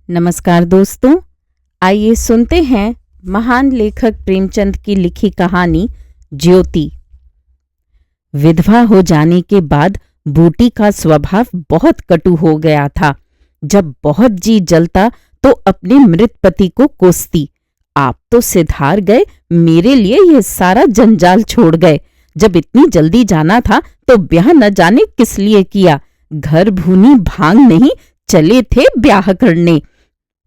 नमस्कार दोस्तों, आइए सुनते हैं महान लेखक प्रेमचंद की लिखी कहानी ज्योति। विधवा हो जाने के बाद बूटी का स्वभाव बहुत कटु हो गया था। जब बहुत जी जलता तो अपने मृत पति को कोसती, आप तो सिधार गए, मेरे लिए यह सारा जंजाल छोड़ गए। जब इतनी जल्दी जाना था तो ब्याह न जाने किस लिए किया, घर भूनी भांग नहीं चले थे ब्याह करने।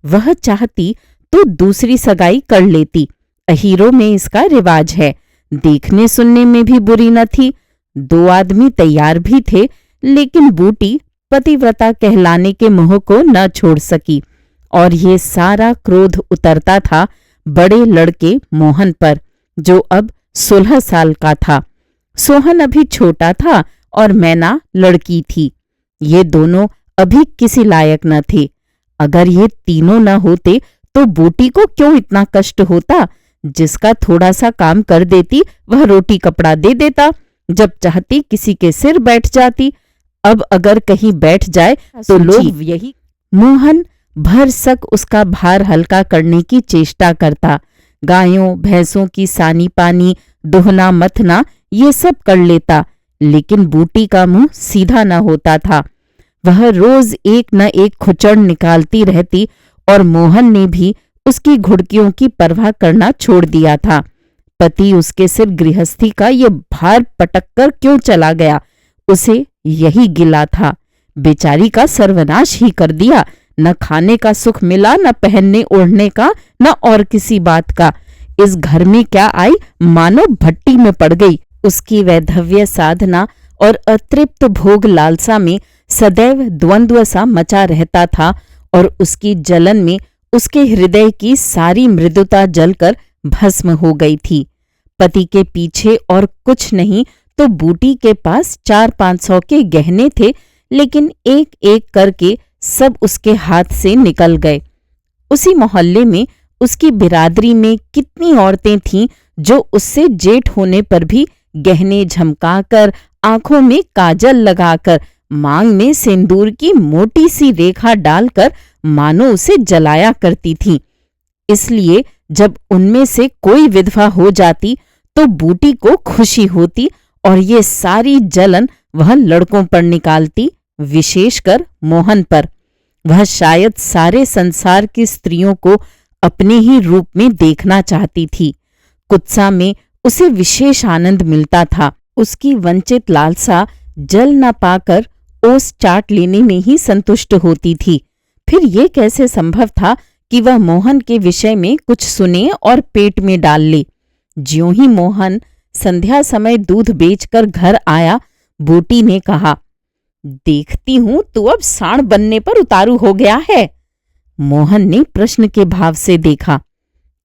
वह चाहती तो दूसरी सगाई कर लेती, अहीरों में इसका रिवाज है। देखने सुनने में भी बुरी न थी, 2 आदमी तैयार भी थे, लेकिन बूटी पतिव्रता कहलाने के मोह को न छोड़ सकी और ये सारा क्रोध उतरता था बड़े लड़के मोहन पर, जो अब 16 साल का था। सोहन अभी छोटा था और मैना लड़की थी। ये दोनों अभी किसी लायक न थे। अगर ये तीनों न होते तो बूटी को क्यों इतना कष्ट होता। जिसका थोड़ा सा काम कर देती वह रोटी कपड़ा दे देता, जब चाहती किसी के सिर बैठ जाती। अब अगर कहीं बैठ जाए तो लोग यही। मोहन भरसक उसका भार हल्का करने की चेष्टा करता। गायों भैंसों की सानी पानी, दुहना मथना ये सब कर लेता, लेकिन बूटी का मुंह सीधा न होता था। वह रोज एक न एक खुचड़ निकालती रहती और मोहन ने भी उसकी घुड़कियों की परवाह करना छोड़ दिया था। पति उसके सिर गृहस्थी का ये भार पटक कर क्यों चला गया, उसे यही गिला था। बेचारी का सर्वनाश ही कर दिया। न खाने का सुख मिला, न पहनने ओढ़ने का, न और किसी बात का। इस घर में क्या आई, मानो भट्टी में पड़ गई। उसकी वैधव्य साधना और अतृप्त भोग लालसा में सदैव द्वंद्व सा मचा रहता था और उसकी जलन में उसके हृदय की सारी मृदुता जलकर भस्म हो गई थी। पति के पीछे और कुछ नहीं तो बूटी के पास 400-500 के गहने थे, लेकिन एक एक करके सब उसके हाथ से निकल गए। उसी मोहल्ले में उसकी बिरादरी में कितनी औरतें थीं जो उससे जेठ होने पर भी गहने झमकाकर, आंखों में काजल लगाकर, मांग में सिंदूर की मोटी सी रेखा डालकर मानो उसे जलाया करती थीं। इसलिए जब उनमें से कोई विधवा हो जाती तो बूटी को खुशी होती और ये सारी जलन वह लड़कों पर निकालती, विशेषकर मोहन पर। वह शायद सारे संसार की स्त्रियों को अपने ही रूप में देखना चाहती थी। कुत्सा में उसे विशेष आनंद मिलता था। उसकी वंचित लालसा जल न पाकर ओस चाट लेने में ही संतुष्ट होती थी। फिर ये कैसे संभव था कि वह मोहन के विषय में कुछ सुने और पेट में डाल ले। ज्यों ही मोहन संध्या समय दूध बेचकर घर आया, बूटी ने कहा, देखती हूं तू अब साण बनने पर उतारू हो गया है। मोहन ने प्रश्न के भाव से देखा।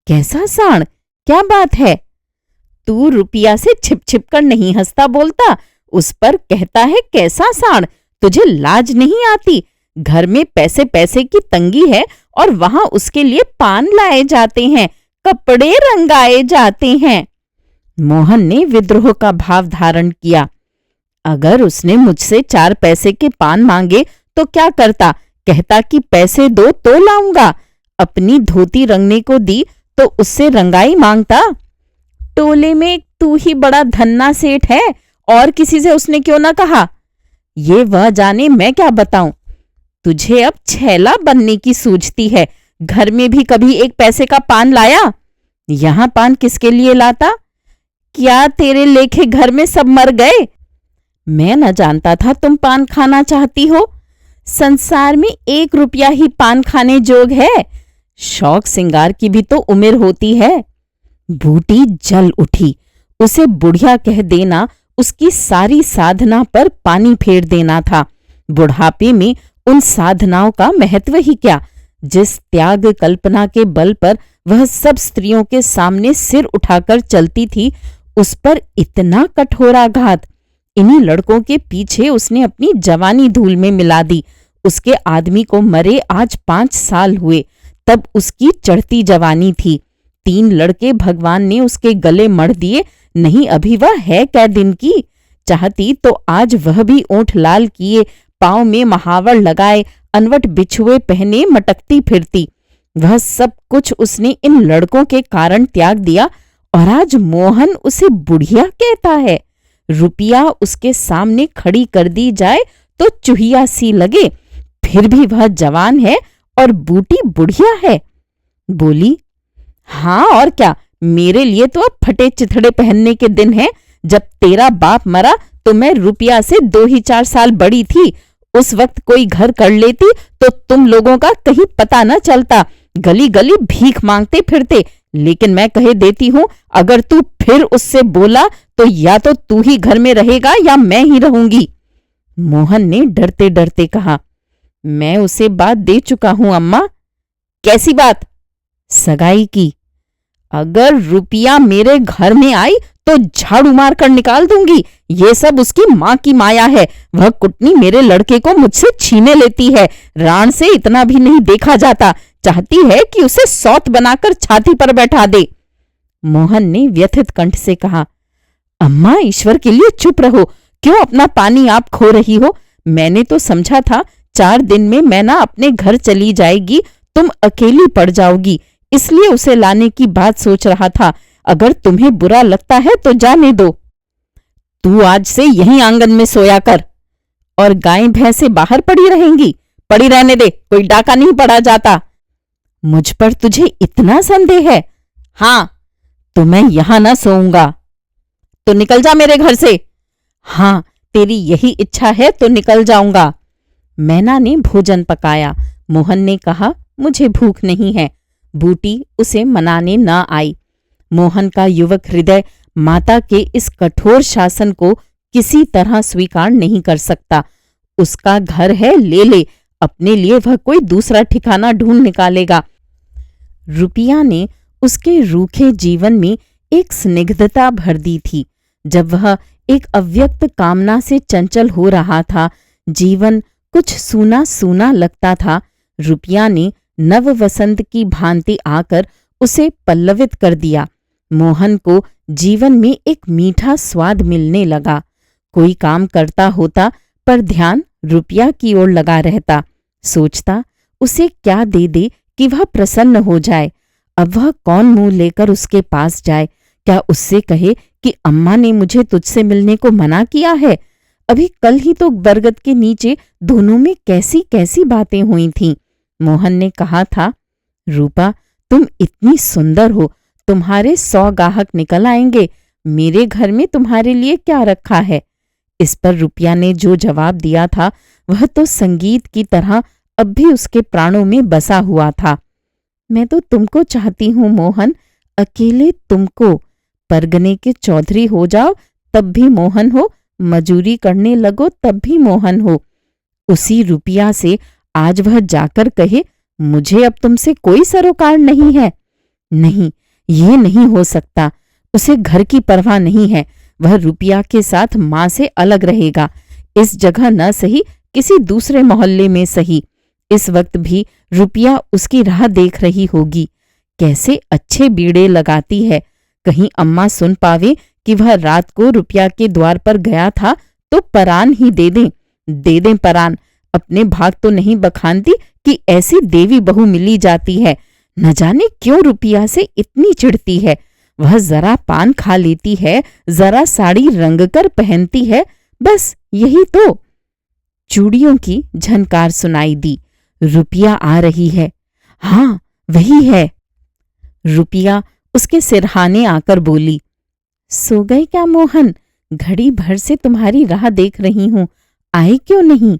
कैसा साण, क्या बात है? तू रुपया से छिप छिप कर नहीं हंसता बोलता, उस पर कहता है कैसा साण। तुझे लाज नहीं आती? घर में पैसे पैसे की तंगी है और वहां उसके लिए पान लाए जाते हैं, कपड़े रंगाए जाते हैं। मोहन ने विद्रोह का भाव धारण किया। अगर उसने मुझसे 4 पैसे के पान मांगे तो क्या करता? कहता कि पैसे दो तो लाऊंगा। अपनी धोती रंगने को दी तो उससे रंगाई मांगता। टोले में तू ही बड़ा धन्ना सेठ है, और किसी से उसने क्यों ना कहा? ये वह जाने, मैं क्या बताऊं। तुझे अब छैला बनने की सूझती है। घर में भी कभी 1 पैसे का पान लाया? यहां पान किसके लिए लाता? क्या तेरे लेखे घर में सब मर गए? मैं न जानता था तुम पान खाना चाहती हो। संसार में 1 रुपया ही पान खाने जोग है। शौक सिंगार की भी तो उम्र होती है। बूटी जल उठी। उसे बुढ़िया कह देना उसकी सारी साधना पर पानी फेर देना था। बुढ़ापे में उन साधनाओं का महत्व ही क्या। जिस त्याग कल्पना के बल पर वह सब स्त्रियों के सामने सिर उठाकर चलती थी, उस पर इतना कठोराघात। इन्हीं लड़कों के पीछे उसने अपनी जवानी धूल में मिला दी। उसके आदमी को मरे आज 5 साल हुए, तब उसकी चढ़ती जवानी थी। 3 लड़के भगवान ने उसके गले मढ़ दिए, नहीं अभी वह है कै दिन की। चाहती तो आज वह भी ओंठ लाल किए, पांव में महावर लगाए, अनवट बिछुए पहने मटकती फिरती। वह सब कुछ उसने इन लड़कों के कारण त्याग दिया और आज मोहन उसे बुढ़िया कहता है। रुपया उसके सामने खड़ी कर दी जाए तो चूहिया सी लगे, फिर भी वह जवान है और बूटी बुढ़िया है। बोली, हाँ और क्या, मेरे लिए तो अब फटे चिथड़े पहनने के दिन हैं। जब तेरा बाप मरा तो मैं रुपया से 2 ही 4 साल बड़ी थी। उस वक्त कोई घर कर लेती तो तुम लोगों का कहीं पता न चलता, गली गली भीख मांगते फिरते। लेकिन मैं कहे देती हूं, अगर तू फिर उससे बोला तो या तो तू ही घर में रहेगा या मैं ही रहूंगी। मोहन ने डरते डरते कहा, मैं उसे बात दे चुका हूं अम्मा। कैसी बात? सगाई की। अगर रुपया मेरे घर में आई तो झाड़ू मार कर निकाल दूंगी। ये सब उसकी माँ की माया है। वह कुटनी मेरे लड़के को मुझसे छीने लेती है। राण से इतना भी नहीं देखा जाता। चाहती है कि उसे सौत बनाकर छाती पर बैठा दे। मोहन ने व्यथित कंठ से कहा, अम्मा ईश्वर के लिए चुप रहो। क्यों अपना पानी आप खो रही हो? मैंने तो समझा था 4 दिन में मैं ना अपने घर चली जाएगी, तुम अकेली पड़ जाओगी, इसलिए उसे लाने की बात सोच रहा था। अगर तुम्हें बुरा लगता है तो जाने दो। तू आज से यहीं आंगन में सोया कर और गाय भैंसें बाहर पड़ी रहेंगी। पड़ी रहने दे, कोई डाका नहीं पड़ा जाता। मुझ पर तुझे इतना संदेह है? हाँ। तो मैं यहां ना सोऊंगा। तो निकल जा मेरे घर से। हाँ, तेरी यही इच्छा है तो निकल जाऊंगा। मैना ने भोजन पकाया। मोहन ने कहा, मुझे भूख नहीं है। बूटी उसे मनाने न आई। मोहन का युवक हृदय माता के इस कठोर शासन को किसी तरह स्वीकार नहीं कर सकता। उसका घर है, ले ले, अपने लिए वह कोई दूसरा ठिकाना ढूंढ निकालेगा। रुपया ने उसके रूखे जीवन में एक स्निग्धता भर दी थी। जब वह एक अव्यक्त कामना से चंचल हो रहा था, जीवन कुछ सूना सूना लगता था। रुपया ने नव वसंत की भांति आकर उसे पल्लवित कर दिया। मोहन को जीवन में एक मीठा स्वाद मिलने लगा। कोई काम करता होता पर ध्यान रुपया की ओर लगा रहता। सोचता, उसे क्या दे दे कि वह प्रसन्न हो जाए। अब वह कौन मुंह लेकर उसके पास जाए? क्या उससे कहे कि अम्मा ने मुझे तुझसे मिलने को मना किया है? अभी कल ही तो बरगद के नीचे दोनों में कैसी कैसी बातें हुई थीं। मोहन ने कहा था, रूपा तुम इतनी सुंदर हो, तुम्हारे 100 गाहक निकल आएंगे। मेरे घर में तुम्हारे लिए क्या रखा है? इस पर रुपया ने जो जवाब दिया था वह तो संगीत की तरह अब भी उसके प्राणों में बसा हुआ था। मैं तो तुमको चाहती हूँ मोहन, अकेले तुमको। परगने के चौधरी हो जाओ तब भी मोहन हो, मजूरी करने लगो तब भी मोहन हो। उसी रुपया से आज वह जाकर कहे, मुझे अब तुमसे कोई सरोकार नहीं है। नहीं, ये नहीं हो सकता। उसे घर की परवाह नहीं है। वह रुपया के साथ मां से अलग रहेगा। इस जगह न सही, किसी दूसरे मोहल्ले में सही। इस वक्त भी रुपया उसकी राह देख रही होगी। कैसे अच्छे बीड़े लगाती है। कहीं अम्मा सुन पावे कि वह रात को रुपया के द्वार पर गया था तो परान ही दे दें परान। अपने भाग तो नहीं बखानती कि ऐसी देवी बहू मिली जाती है। न जाने क्यों रुपया से इतनी चिढ़ती है। वह जरा पान खा लेती है, जरा साड़ी रंग कर पहनती है, बस यही तो। चूड़ियों की झनकार सुनाई दी। रुपया आ रही है। हाँ, वही है। रुपया उसके सिरहाने आकर बोली, सो गए क्या मोहन? घड़ी भर से तुम्हारी राह देख रही हूं, आए क्यों नहीं?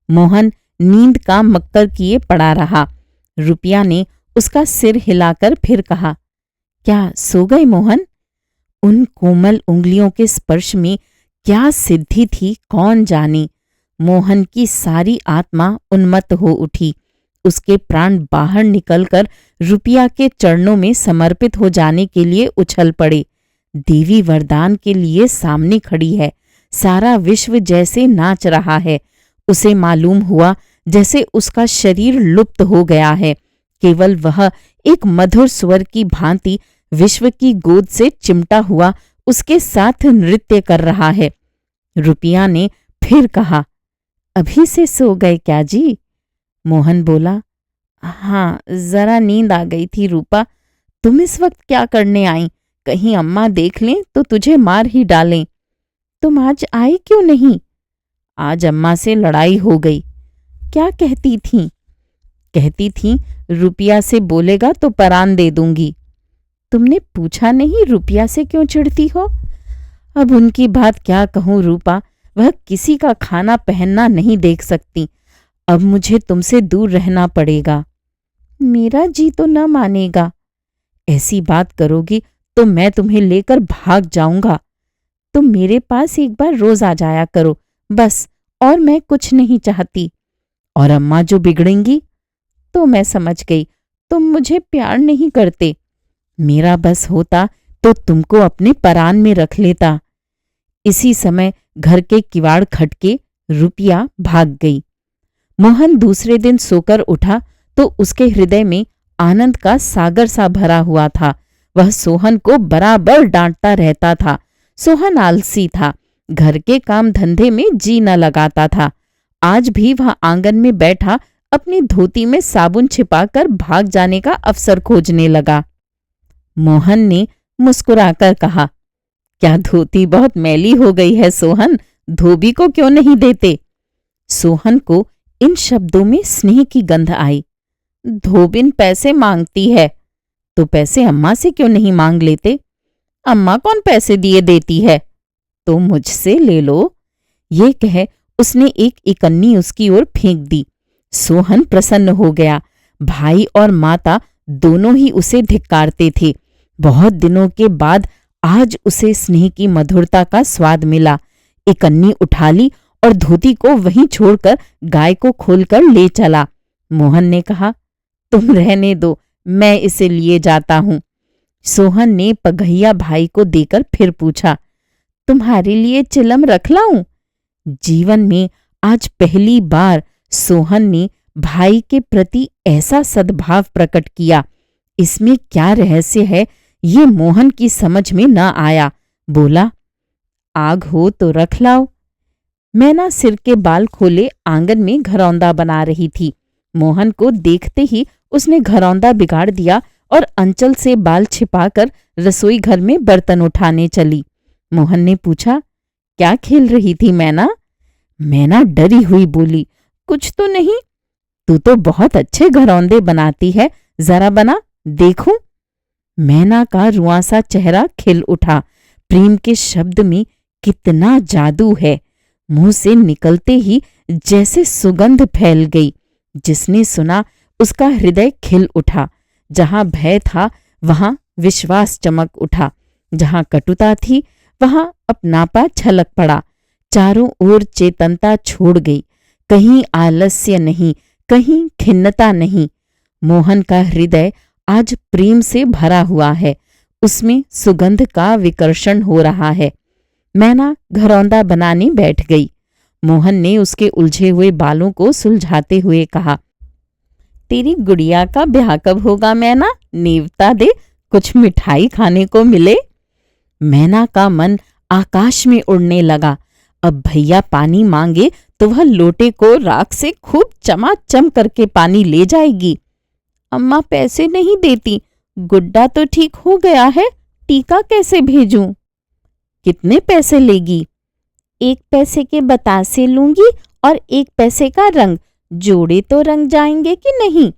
मोहन नींद का मक्कर किए पड़ा रहा। रुपया ने उसका सिर हिलाकर फिर कहा, क्या सो गए मोहन? उन कोमल उंगलियों के स्पर्श में क्या सिद्धि थी कौन जाने। मोहन की सारी आत्मा उन्मत्त हो उठी। उसके प्राण बाहर निकलकर रुपया के चरणों में समर्पित हो जाने के लिए उछल पड़े। देवी वरदान के लिए सामने खड़ी है। सारा विश्व जैसे नाच रहा है। उसे मालूम हुआ जैसे उसका शरीर लुप्त हो गया है। केवल वह एक मधुर स्वर की भांति विश्व की गोद से चिमटा हुआ उसके साथ नृत्य कर रहा है। रुपया ने फिर कहा, अभी से सो गए क्या जी? मोहन बोला, हाँ जरा नींद आ गई थी रूपा। तुम इस वक्त क्या करने आई? कहीं अम्मा देख लें तो तुझे मार ही डालें। तुम आज आई क्यों नहीं? आज अम्मा से लड़ाई हो गई। क्या कहती थीं? कहती थीं रुपया से बोलेगा तो परान दे दूंगी। तुमने पूछा नहीं रुपया से क्यों चिढ़ती हो? अब उनकी बात क्या कहूं रूपा, वह किसी का खाना पहनना नहीं देख सकती। अब मुझे तुमसे दूर रहना पड़ेगा। मेरा जी तो न मानेगा। ऐसी बात करोगी तो मैं तुम्हें लेकर भाग जाऊंगा। तुम मेरे पास एक बार रोज आ जाया करो, बस, और मैं कुछ नहीं चाहती। और अम्मा जो बिगड़ेंगी? तो मैं समझ गई, तुम मुझे प्यार नहीं करते। मेरा बस होता तो तुमको अपने परान में रख लेता। इसी समय घर के किवाड़ खटके, रुपया भाग गई। मोहन दूसरे दिन सोकर उठा तो उसके हृदय में आनंद का सागर सा भरा हुआ था। वह सोहन को बराबर डांटता रहता था। सोहन आलसी था, घर के काम धंधे में जी न लगाता था। आज भी वह आंगन में बैठा अपनी धोती में साबुन छिपाकर भाग जाने का अवसर खोजने लगा। मोहन ने मुस्कुराकर कहा, क्या धोती बहुत मैली हो गई है सोहन, धोबी को क्यों नहीं देते? सोहन को इन शब्दों में स्नेह की गंध आई। धोबिन पैसे मांगती है, तो पैसे अम्मा से क्यों नहीं मांग लेते? अम्मा कौन पैसे दिए देती है, तो मुझसे ले लो। ये कह उसने एक इकन्नी उसकी ओर फेंक दी। सोहन प्रसन्न हो गया। भाई और माता दोनों ही उसे धिक्कारते थे। बहुत दिनों के बाद आज उसे स्नेह की मधुरता का स्वाद मिला। इकन्नी उठा ली और धोती को वहीं छोड़कर गाय को खोलकर ले चला। मोहन ने कहा, तुम रहने दो, मैं इसे लिए जाता हूं। सोहन ने पगहिया भाई को देकर फिर पूछा, तुम्हारे लिए चिलम रख लाऊं? जीवन में आज पहली बार सोहन ने भाई के प्रति ऐसा सद्भाव प्रकट किया। इसमें क्या रहस्य है, ये मोहन की समझ में न आया। बोला, आग हो तो रख लाओ। मैना सिर के बाल खोले आंगन में घरौंदा बना रही थी। मोहन को देखते ही उसने घरौंदा बिगाड़ दिया और अंचल से बाल छिपाकर रसोई घर में बर्तन उठाने चली। मोहन ने पूछा, क्या खेल रही थी मैना? मैना डरी हुई बोली, कुछ तो नहीं। तू तो बहुत अच्छे घरौंदे बनाती है, जरा बना देखूं। मैना का रुआंसा चेहरा खिल उठा। प्रेम के शब्द में कितना जादू है। मुंह से निकलते ही जैसे सुगंध फैल गई। जिसने सुना उसका हृदय खिल उठा। जहां भय था वहां विश्वास चमक उठा। जहां कटुता थी वहां अपनापा छलक पड़ा। चारों ओर चेतनता छोड़ गई। कहीं आलस्य नहीं, कहीं खिन्नता नहीं। मोहन का हृदय आज प्रेम से भरा हुआ है। उसमें सुगंध का विकर्षण हो रहा है। मैना घरौंदा बनाने बैठ गई। मोहन ने उसके उलझे हुए बालों को सुलझाते हुए कहा, तेरी गुड़िया का ब्याह कब होगा मैना? नेवता दे, कुछ मिठाई खाने को मिले। मैना का मन आकाश में उड़ने लगा। अब भैया पानी मांगे तो वह लोटे को राख से खूब चमाचम करके पानी ले जाएगी। अम्मा पैसे नहीं देती। गुड्डा तो ठीक हो गया है, टीका कैसे भेजूं? कितने पैसे लेगी? 1 पैसे के बतासे लूंगी और 1 पैसे का रंग। जोड़े तो रंग जाएंगे कि नहीं?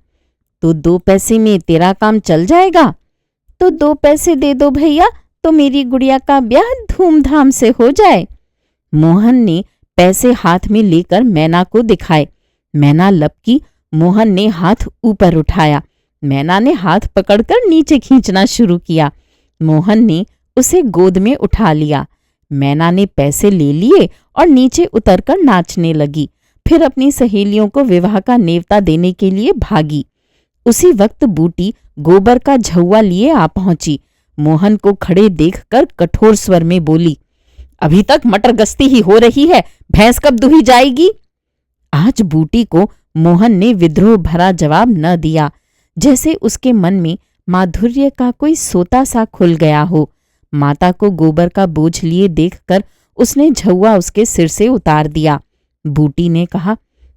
तो 2 पैसे में तेरा काम चल जाएगा। तो 2 पैसे दे दो भैया, तो मेरी गुड़िया का ब्याह धूमधाम से हो जाए। मोहन ने पैसे हाथ में लेकर मैना को दिखाए। मैना लपकी। मोहन ने हाथ ऊपर उठाया। मैना ने हाथ पकड़कर नीचे खींचना शुरू किया। मोहन ने उसे गोद में उठा लिया। मैना ने पैसे ले लिए और नीचे उतरकर नाचने लगी। फिर अपनी सहेलियों को विवाह का नेवता देने के लिए भागी। उसी वक्त बूटी गोबर का झौवा लिए आ पहुंची। मोहन को खड़े देखकर कठोर स्वर में बोली, अभी तक मटर गश्ती ही हो रही है, भैंस कब दुही जाएगी? आज बूटी को मोहन ने विद्रोह भरा जवाब न दिया। जैसे उसके मन में माधुर्य का कोई सोता सा खुल गया हो। माता को गोबर का बोझ लिए देखकर उसने झौवा उसके सिर से उतार दिया। बूटी ने कहा,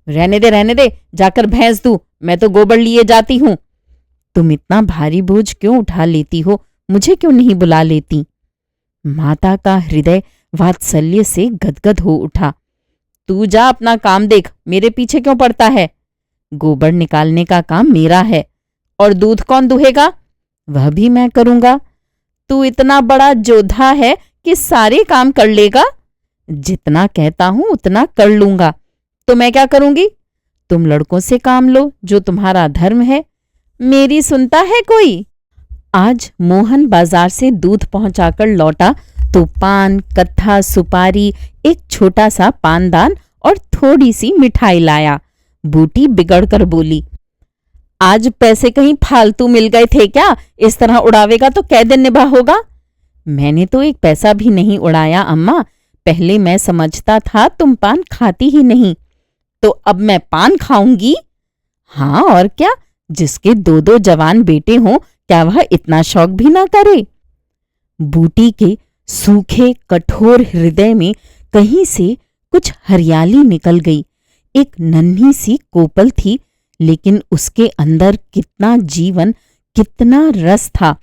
रहने दे, जाकर भैंस दू, मैं तो गोबर लिए जाती हूं। तुम इतना भारी बोझ क्यों उठा लेती हो, मुझे क्यों नहीं बुला लेती? माता का हृदय वात्सल्य से गदगद हो उठा। तू जा अपना काम देख, मेरे पीछे क्यों पड़ता है? गोबर निकालने का काम मेरा है। और दूध कौन दुहेगा? वह भी मैं करूंगा। तू इतना बड़ा जोधा है कि सारे काम कर लेगा? जितना कहता हूं उतना कर लूंगा। तो मैं क्या करूंगी? तुम लड़कों से काम लो, जो तुम्हारा धर्म है। मेरी सुनता है कोई? आज मोहन बाजार से दूध पहुंचाकर लौटा तो पान, कत्था, सुपारी, एक छोटा सा पानदान और थोड़ी सी मिठाई लाया। बूटी बिगड़कर बोली, आज पैसे कहीं फालतू मिल गए थे क्या? इस तरह उड़ावेगा तो कै दिन निभा होगा? मैंने तो एक पैसा भी नहीं उड़ाया अम्मा। पहले मैं समझता था तुम पान खाती ही नहीं, तो अब मैं पान खाऊंगी? हाँ और क्या, जिसके दो दो जवान बेटे हों, क्या वह इतना शौक भी ना करे? बूटी के सूखे कठोर हृदय में कहीं से कुछ हरियाली निकल गई। एक नन्ही सी कोपल थी, लेकिन उसके अंदर कितना जीवन, कितना रस था।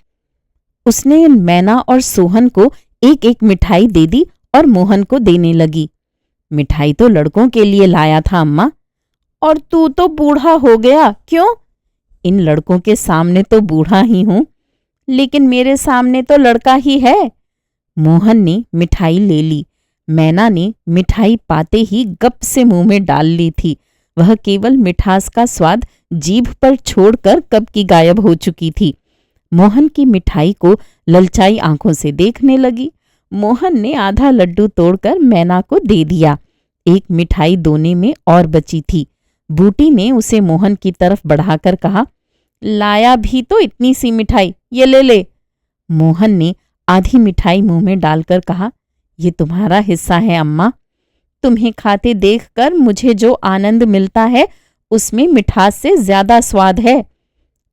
उसने मैना और सोहन को एक एक मिठाई दे दी और मोहन को देने लगी। मिठाई तो लड़कों के लिए लाया था अम्मा। और तू तो बूढ़ा हो गया, क्यों? इन लड़कों के सामने तो बूढ़ा ही हूं, लेकिन मेरे सामने तो लड़का ही है। मोहन ने मिठाई ले ली। मैना ने मिठाई पाते ही गप से मुंह में डाल ली थी। वह केवल मिठास का स्वाद जीभ पर छोड़कर कब की गायब हो चुकी थी। मोहन की मिठाई को ललचाई आंखों से देखने लगी। मोहन ने आधा लड्डू तोड़कर मैना को दे दिया। एक मिठाई दोने में और बची थी। बूटी ने उसे मोहन की तरफ बढ़ाकर कहा, लाया भी तो इतनी सी मिठाई, ये ले ले। मोहन ने आधी मिठाई मुंह में डालकर कहा, ये तुम्हारा हिस्सा है अम्मा। तुम्हें खाते देखकर मुझे जो आनंद मिलता है, उसमें मिठास से ज्यादा स्वाद है।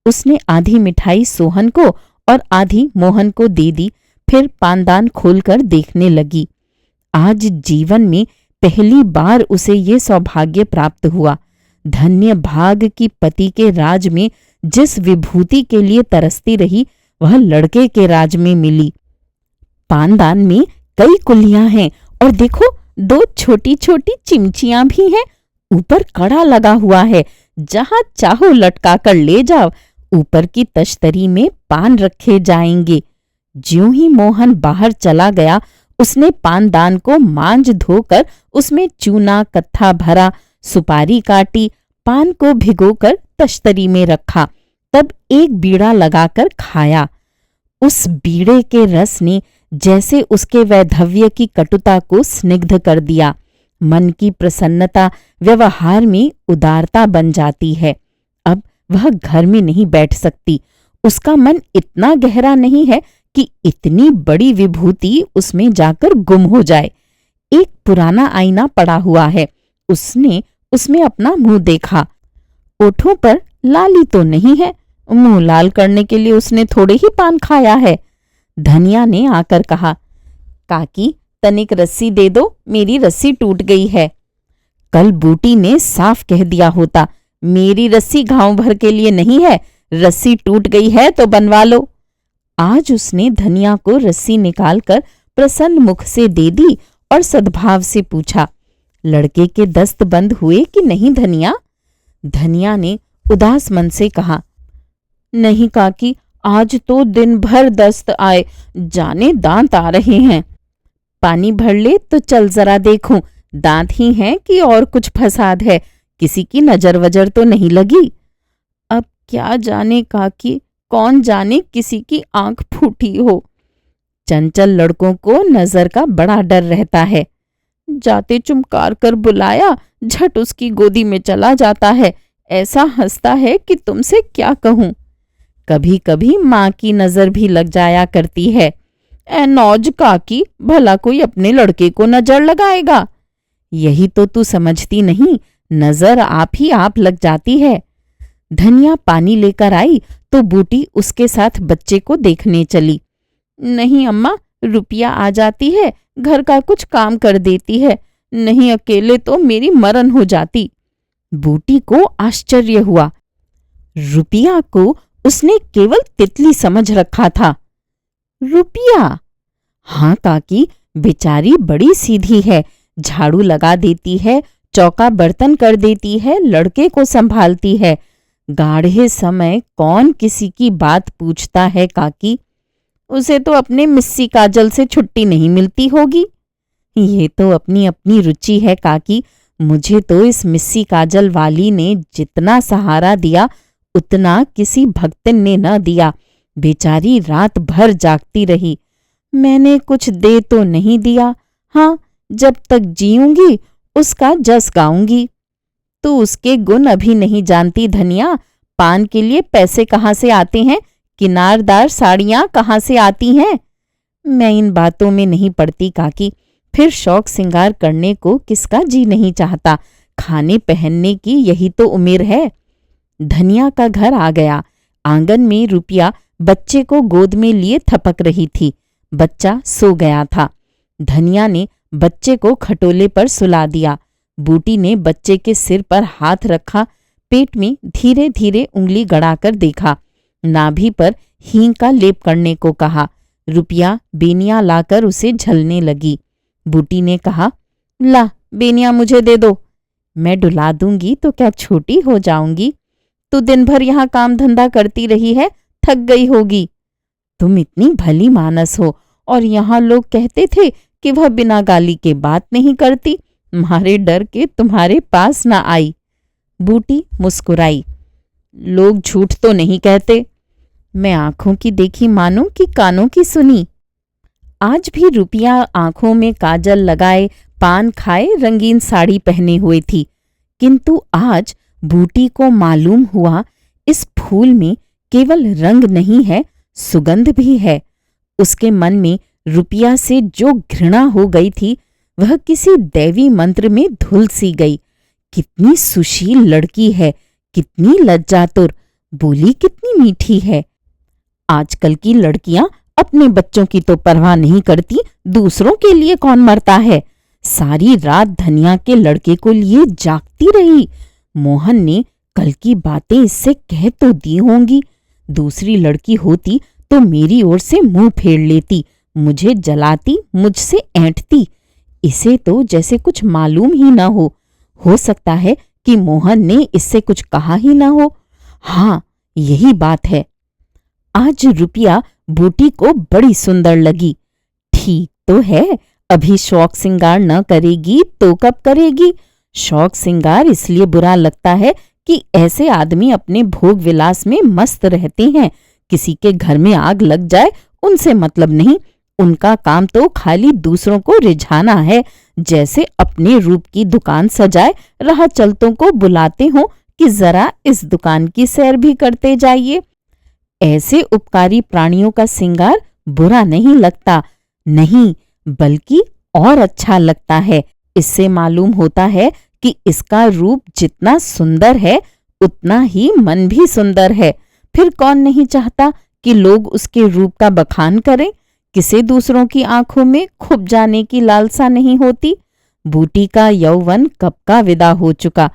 उसने आधी मिठाई सोहन को और आधी मोहन को दे दी, फिर पानदान खोलकर देखने लगी। आज जीवन में पहली बार उसे ये सौभाग्य प्राप्त हुआ। धन्य भाग की पति के राज में जिस विभूति के लिए तरसती रही, वह लड़के के राज में मिली। पानदान में कई कुल्लियां हैं और देखो, दो छोटी छोटी चिमचियां भी हैं। ऊपर कड़ा लगा हुआ है, जहां चाहो लटका कर ले जाओ। ऊपर की तश्तरी में पान रखे जाएंगे। ज्यों ही मोहन बाहर चला गया, उसने पानदान को मांज धोकर उसमें चूना कत्था भरा, सुपारी काटी, पान को भिगोकर तश्तरी में रखा, तब एक बीड़ा लगाकर खाया। उस बीड़े के रस ने जैसे उसके वैधव्य की कटुता को स्निग्ध कर दिया। मन की प्रसन्नता व्यवहार में उदारता बन जाती है। अब वह घर में नहीं बैठ सकती। उसका मन इतना गहरा नहीं है कि इतनी बड़ी विभूति उसमें जाकर गुम हो जाए। एक पुराना आईना पड़ा हुआ है। उसने उसमें अपना मुंह देखा। ओठों पर लाली तो नहीं है, मुंह लाल करने के लिए उसने थोड़े ही पान खाया है। धनिया ने आकर कहा, काकी तनिक रस्सी दे दो, मेरी रस्सी टूट गई है। कल बूटी ने साफ कह दिया होता, मेरी रस्सी घाव भर के लिए नहीं है, रस्सी टूट गई है तो बनवा लो। आज उसने धनिया को रस्सी निकालकर प्रसन्न मुख से दे दी और सद्भाव से पूछा, लड़के के दस्त बंद हुए कि नहीं धनिया? धनिया ने उदास मन से कहा, नहीं काकी, आज तो दिन भर दस्त आए, जाने दांत आ रहे हैं। पानी भर ले तो चल जरा देखूं, दांत ही हैं कि और कुछ फसाद है, किसी की नजर वजर तो नहीं लगी। अब क्या जाने काकी, कौन जाने किसी की आंख फूटी हो। चंचल लड़कों को नजर का बड़ा डर रहता है। जाते चुमकार कर बुलाया, झट उसकी गोदी में चला जाता है। ऐसा हंसता है कि तुमसे क्या कहूं। कभी कभी माँ की नजर भी लग जाया करती है। ए नौज काकी, भला कोई अपने लड़के को नजर लगाएगा? यही तो तू समझती नहीं, नजर आप ही आप लग जाती है। धनिया पानी लेकर आई तो बूटी उसके साथ बच्चे को देखने चली। नहीं अम्मा, रुपया आ जाती है, घर का कुछ काम कर देती है, नहीं अकेले तो मेरी मरण हो जाती। बूटी को आश्चर्य हुआ। रुपया को उसने केवल तितली समझ रखा था। रुपया? हाँ काकी, बेचारी बड़ी सीधी है, झाड़ू लगा देती है, चौका बर्तन कर देती है, लड़के को संभालती है। गाढ़े समय कौन किसी की बात पूछता है काकी? उसे तो अपने मिस्सी काजल से छुट्टी नहीं मिलती होगी। ये तो अपनी अपनी रुचि है काकी। मुझे तो इस मिस्सी काजल वाली ने जितना सहारा दिया उतना किसी भक्तन ने न दिया। बेचारी रात भर जागती रही। मैंने कुछ दे तो नहीं दिया। हाँ, जब तक जीऊंगी उसका जस गाऊंगी। तो उसके गुण अभी नहीं जानती धनिया। पान के लिए पैसे कहाँ से आते हैं, किनारदार साड़ियां कहाँ से आती हैं। मैं इन बातों में नहीं पड़ती काकी। फिर शौक सिंगार करने को किसका जी नहीं चाहता। खाने पहनने की यही तो उम्र है। धनिया का घर आ गया। आंगन में रुपया बच्चे को गोद में लिए थपक रही थी। बच्चा सो गया था। धनिया ने बच्चे को खटोले पर सुला दिया। बूटी ने बच्चे के सिर पर हाथ रखा, पेट में धीरे धीरे उंगली गड़ाकर देखा। नाभि पर हींग का लेप करने को कहा। रुपया बेनिया लाकर उसे झलने लगी। बूटी ने कहा, ला बेनिया मुझे दे दो। मैं डुला दूंगी तो क्या छोटी हो जाऊंगी? तू दिन भर यहाँ काम धंधा करती रही है, थक गई होगी। तुम इतनी भली मानस हो, और यहाँ लोग कहते थे कि वह बिना गाली के बात नहीं करती। मारे डर के तुम्हारे पास ना आई। बूटी मुस्कुराई। लोग झूठ तो नहीं कहते। मैं आंखों की देखी मानूं कि कानों की सुनी। आज भी रुपया आंखों में काजल लगाए, पान खाए, रंगीन साड़ी पहने हुए थी। किंतु आज बूटी को मालूम हुआ इस फूल में केवल रंग नहीं है, सुगंध भी है। उसके मन में रुपया से जो घृणा हो गई थी वह किसी दैवी मंत्र में धुल सी गई। कितनी सुशील लड़की है, कितनी लज्जातुर, बोली कितनी मीठी है। आजकल की लड़कियां अपने बच्चों की तो परवाह नहीं करती, दूसरों के लिए कौन मरता है। सारी रात धनिया के लड़के को लिए जागती रही। मोहन ने कल की बातें इससे कह तो दी होंगी। दूसरी लड़की होती तो मेरी ओर से मुंह फेर लेती, मुझे जलाती, मुझसे ऐंठती। इसे तो जैसे कुछ मालूम ही ना हो सकता है कि मोहन ने इससे कुछ कहा ही ना हो। हाँ, यही बात है। आज रुपया बूटी को बड़ी सुंदर लगी। ठीक तो है, अभी शौक सिंगार न करेगी तो कब करेगी। शौक सिंगार इसलिए बुरा लगता है कि ऐसे आदमी अपने भोग विलास में मस्त रहते हैं। किसी के घर में आग लग जाए उनसे मतलब नहीं। उनका काम तो खाली दूसरों को रिझाना है। जैसे अपने रूप की दुकान सजाए राह चलतों को बुलाते हो कि जरा इस दुकान की सैर भी करते जाइए। ऐसे उपकारी प्राणियों का सिंगार बुरा नहीं लगता, नहीं बल्कि और अच्छा लगता है। इससे मालूम होता है कि इसका रूप जितना सुंदर है उतना ही मन भी सुंदर है। फिर कौन नहीं चाहता कि लोग उसके रूप का बखान करें। किसे दूसरों की आंखों में खुब जाने की लालसा नहीं होती। बूटी का यौवन कब का विदा हो चुका,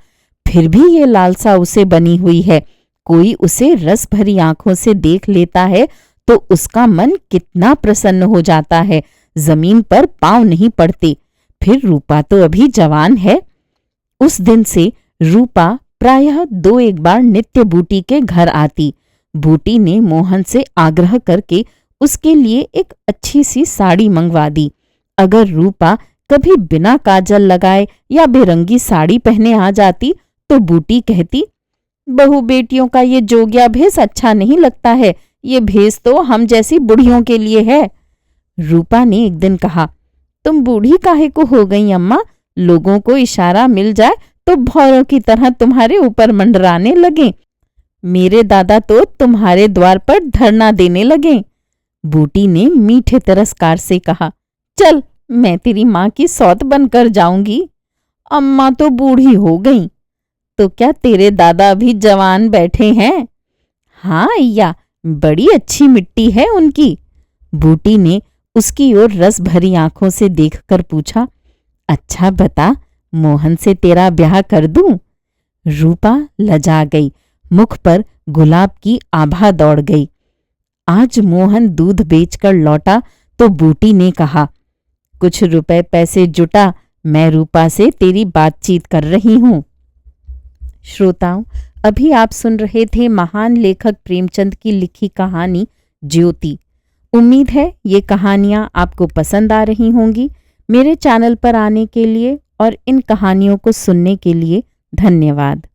फिर भी ये लालसा उसे बनी हुई है। कोई उसे रस भरी आंखों से देख लेता है तो उसका मन कितना प्रसन्न हो जाता है, जमीन पर पांव नहीं पड़ते। फिर रूपा तो अभी जवान है। उस दिन से रूपा प्रायः 2-1 बार नित्य बूटी के घर आती। बूटी ने मोहन से आग्रह करके उसके लिए एक अच्छी सी साड़ी मंगवा दी। अगर रूपा कभी बिना काजल लगाए या बेरंगी साड़ी पहने आ जाती तो बूटी कहती, बहू बेटियों का ये जोगिया भेष अच्छा नहीं लगता है, ये भेष तो हम जैसी बुढ़ियों के लिए है। रूपा ने एक दिन कहा, तुम बूढ़ी काहे को हो गई अम्मा? लोगों को इशारा मिल जाए तो भौरों की तरह तुम्हारे ऊपर मंडराने लगे। मेरे दादा तो तुम्हारे द्वार पर धरना देने लगे। बूटी ने मीठे तिरस्कार से कहा, चल मैं तेरी माँ की सौत बनकर जाऊंगी। अम्मा तो बूढ़ी हो गई। तो क्या तेरे दादा अभी जवान बैठे हैं? हाँ अय्या, बड़ी अच्छी मिट्टी है उनकी। बूटी ने उसकी ओर रस भरी आंखों से देखकर पूछा, अच्छा बता, मोहन से तेरा ब्याह कर दूं? रूपा लजा गई, मुख पर गुलाब की आभा दौड़ गई। आज मोहन दूध बेचकर लौटा तो बूटी ने कहा, कुछ रुपए पैसे जुटा, मैं रूपा से तेरी बातचीत कर रही हूं। श्रोताओं, अभी आप सुन रहे थे महान लेखक प्रेमचंद की लिखी कहानी ज्योति। उम्मीद है ये कहानियां आपको पसंद आ रही होंगी। मेरे चैनल पर आने के लिए और इन कहानियों को सुनने के लिए धन्यवाद।